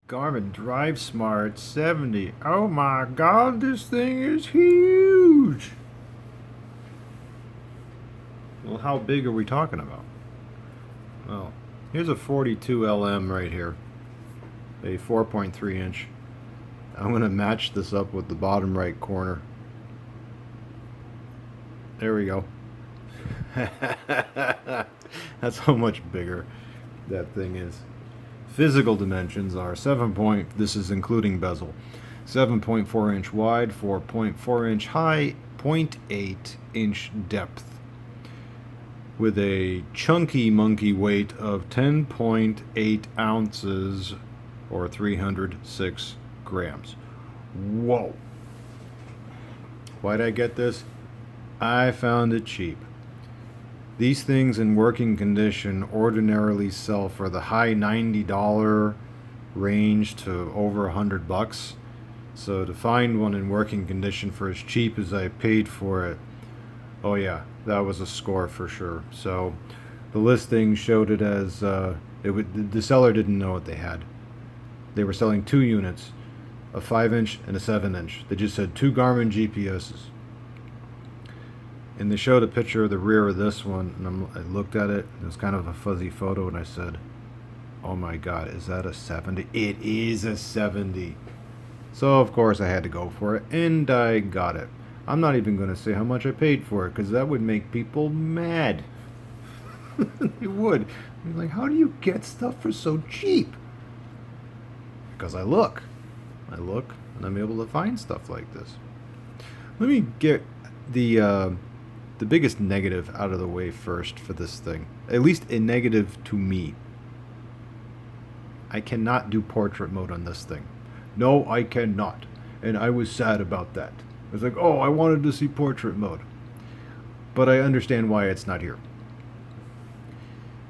Garmin DriveSmart 70. Oh my god, this thing is huge! Well, how big are we talking about? Well, here's a 42 LM right here, a 4.3 inch. I'm going to match this up with the bottom right corner. There we go. That's how much bigger that thing is. Physical dimensions are this is including bezel, 7.4 inch wide, 4.4 inch high, 0.8 inch depth, with a chunky monkey weight of 10.8 ounces or 306 grams. Whoa. Why'd I get this? I found it cheap. These things in working condition ordinarily sell for the high $90 range to over $100. So to find one in working condition for as cheap as I paid for it, oh yeah, that was a score for sure. So the listing showed it as the seller didn't know what they had. They were selling two units, a 5-inch and a 7-inch. They just said two Garmin GPSs. And they showed a picture of the rear of this one, and I looked at it. It was kind of a fuzzy photo, and I said, "Oh my God, is that a 70?" It is a 70. So of course I had to go for it, and I got it. I'm not even going to say how much I paid for it, because that would make people mad. It would. I'm like, how do you get stuff for so cheap? Because I look, and I'm able to find stuff like this. Let me get the biggest negative out of the way first for this thing. At least a negative to me. I cannot do portrait mode on this thing. No, I cannot. And I was sad about that. I was like, oh, I wanted to see portrait mode. But I understand why it's not here.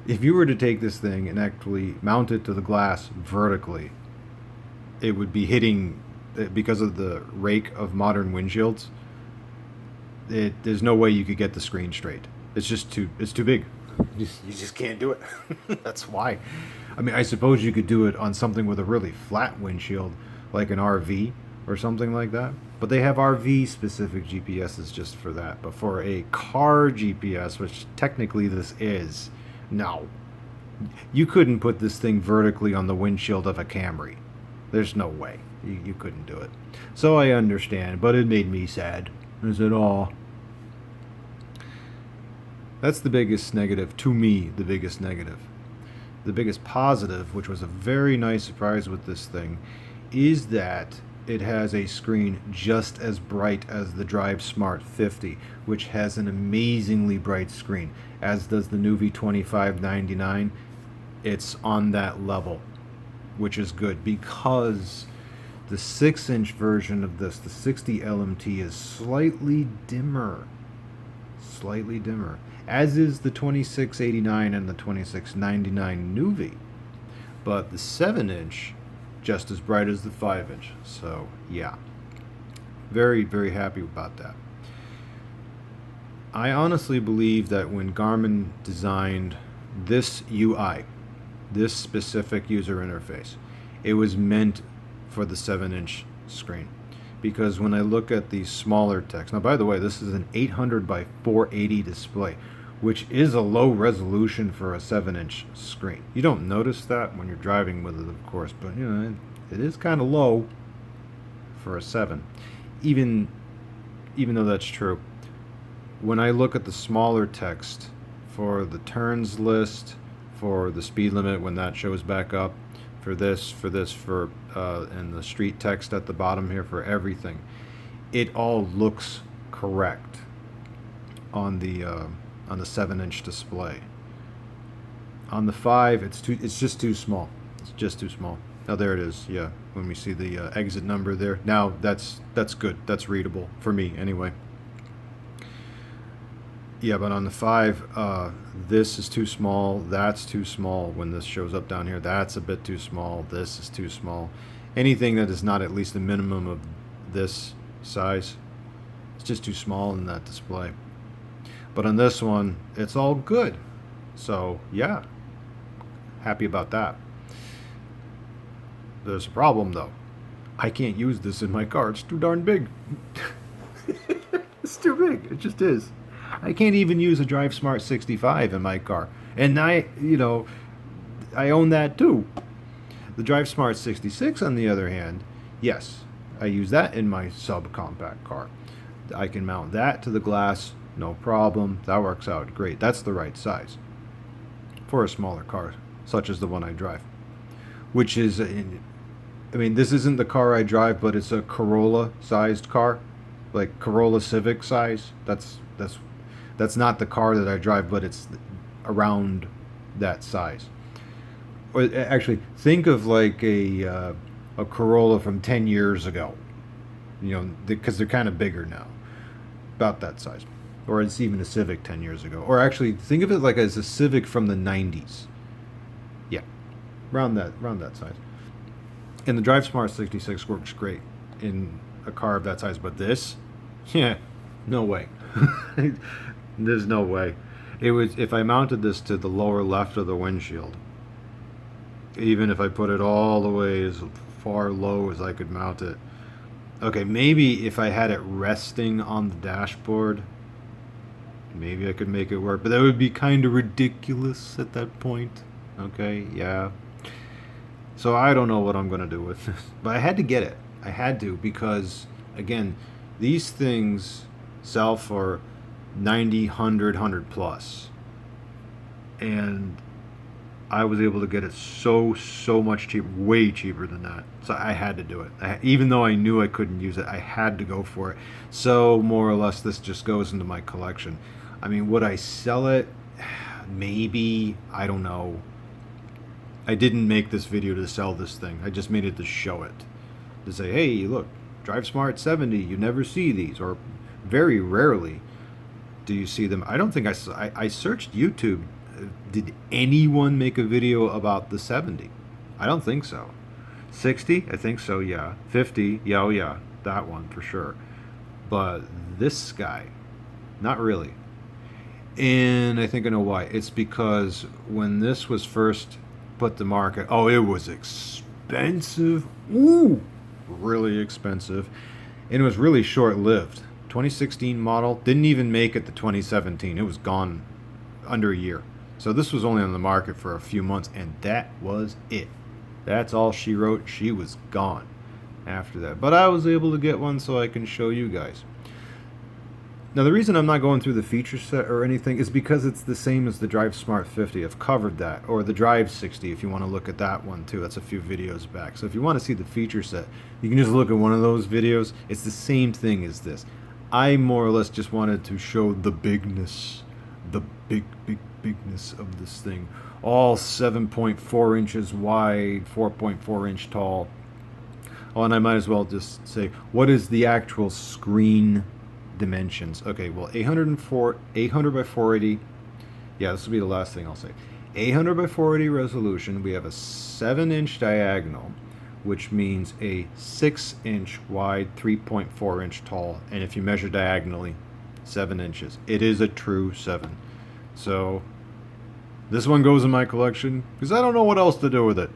If you were to take this thing and actually mount it to the glass vertically, it would be hitting, because of the rake of modern windshields, there's no way you could get the screen straight. It's too big. You just can't do it. That's why. I mean, I suppose you could do it on something with a really flat windshield, like an RV or something like that. But they have RV specific GPSs just for that. But for a car GPS, which technically this is, no. You couldn't put this thing vertically on the windshield of a Camry. There's no way. You couldn't do it. So I understand, but it made me sad. Is it all? That's the biggest negative, to me, the biggest negative. The biggest positive, which was a very nice surprise with this thing, is that it has a screen just as bright as the DriveSmart 50, which has an amazingly bright screen, as does the Nuvi 2599. It's on that level, which is good, because the 6-inch version of this, the 60 LMT, is slightly dimmer, as is the 2689 and the 2699 Nuvi. But the 7-inch, just as bright as the 5-inch. So yeah, very, very happy about that. I honestly believe that when Garmin designed this UI, this specific user interface, it was meant for the 7-inch screen. Because when I look at the smaller text, now by the way, this is an 800 by 480 display, which is a low resolution for a 7-inch screen. You don't notice that when you're driving with it, of course, but you know, it is kind of low for a 7. Even though that's true, when I look at the smaller text for the turns list, for the speed limit when that shows back up, and the street text at the bottom here for everything, it all looks correct on the 7-inch display. On the 5, it's just too small. It's just too small. Now there it is. Yeah, when we see the exit number there. Now that's good. That's readable for me anyway. Yeah, but on the 5, this is too small, that's too small. When this shows up down here, that's a bit too small, this is too small. Anything that is not at least a minimum of this size, it's just too small in that display. But on this one, it's all good. So yeah, happy about that. There's a problem though. I can't use this in my car. It's too darn big. It's too big. It just is. I can't even use a DriveSmart 65 in my car. And I own that too. The DriveSmart 66, on the other hand, yes, I use that in my subcompact car. I can mount that to the glass, no problem. That works out great. That's the right size for a smaller car, such as the one I drive. Which is, this isn't the car I drive, but it's a Corolla-sized car, like Corolla Civic size. That's not the car that I drive, but it's around that size. Or actually, think of like a Corolla from 10 years ago. Because they're kind of bigger now, about that size. Or it's even a Civic 10 years ago. Or actually, think of it like as a Civic from the 90s. Yeah, around that size. And the DriveSmart 66 works great in a car of that size. But this, yeah, no way. There's no way. It was, if I mounted this to the lower left of the windshield, even if I put it all the way as far low as I could mount it. Okay, maybe if I had it resting on the dashboard, maybe I could make it work, but that would be kind of ridiculous at that point. Okay, yeah. So I don't know what I'm going to do with this, but I had to get it. I had to, because, again, these things sell for 90, 100 plus. And I was able to get it so much cheaper, way cheaper than that. So I had to do it. Even though I knew I couldn't use it, I had to go for it. So more or less, this just goes into my collection. Would I sell it? Maybe. I don't know. I didn't make this video to sell this thing. I just made it to show it. To say, hey, look, DriveSmart 70, you never see these. Or very rarely do you see them. I don't think I searched YouTube. Did anyone make a video about the 70? I don't think so. 60? I think so, yeah. 50? Yeah, oh yeah, that one for sure. But this guy, not really. And I think I know why. It's because when this was first put to market, it was expensive. Ooh, really expensive. And it was really short-lived. 2016 model, didn't even make it to 2017. It was gone under a year. So this was only on the market for a few months, and that was it. That's all she wrote. She was gone after that. But I was able to get one so I can show you guys. Now, the reason I'm not going through the feature set or anything is because it's the same as the DriveSmart 50. I've covered that. Or the Drive 60, if you want to look at that one too. That's a few videos back. So if you want to see the feature set, you can just look at one of those videos. It's the same thing as this. I more or less just wanted to show the bigness, the bigness of this thing. All 7.4 inches wide, 4.4 inch tall. Oh, and I might as well just say, what is the actual screen dimensions? Okay, well, 800 by 480. Yeah, this will be the last thing I'll say. 800 by 480 resolution. We have a 7-inch diagonal, which means a 6-inch wide, 3.4 inch tall. And if you measure diagonally, 7 inches. It is a true 7. So this one goes in my collection because I don't know what else to do with it.